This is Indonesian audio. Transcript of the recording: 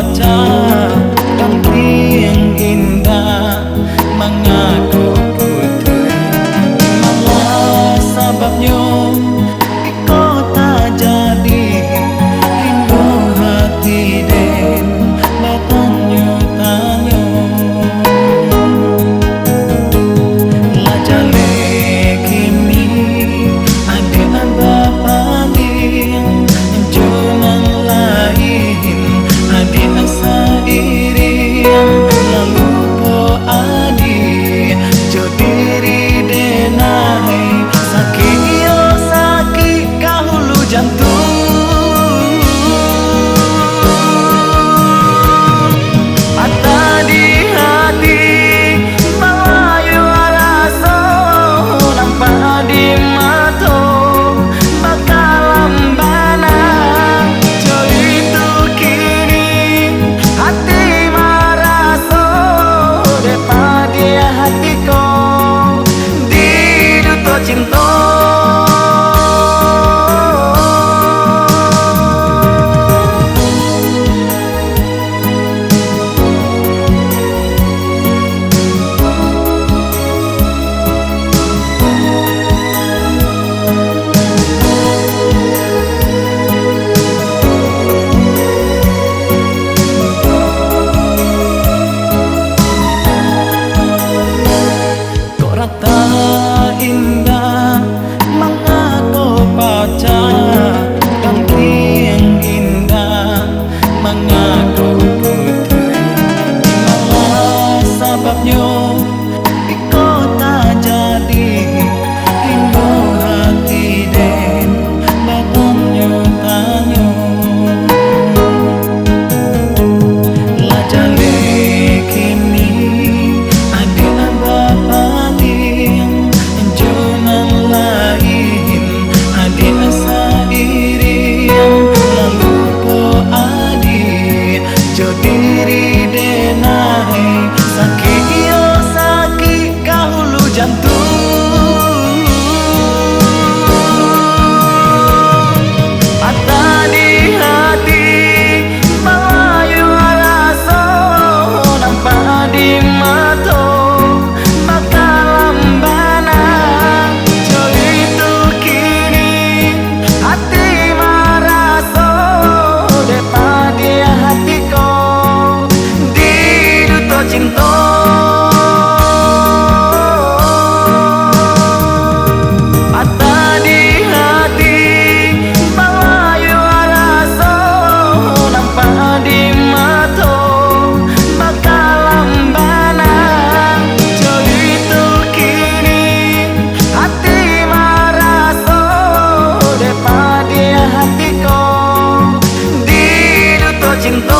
baca ganti yang indah mengaku putri malah sababnya di kota jadi rindu hati den bertanya tanya lajale kini ada bapak yang junan lain ada asa iri lalu po adi jodiri denai sakit yo sakit kahulu jantung ada di hati malayu rasa nampak di mata bakalan bana joy itu kini hati merasa daripada hatiku di duto cinta rata indah mengaku pacar ganti yang indah mengaku putri malah sababnya di kota jadi rindu hati den bertanya tanya lajale kini ada bapak junan lain ada asa iri lalu po adi jodiri denai sakit yo sakit kahulu jantung ada di hati malayu rasa nampak di mata bakalan bana joy itu kini hati merasa daripada hatiku di duto cinta ada di hati malayu rasa nampak di mata bakalan bana joy itu kini hati merasa daripada hatiku di duto cinta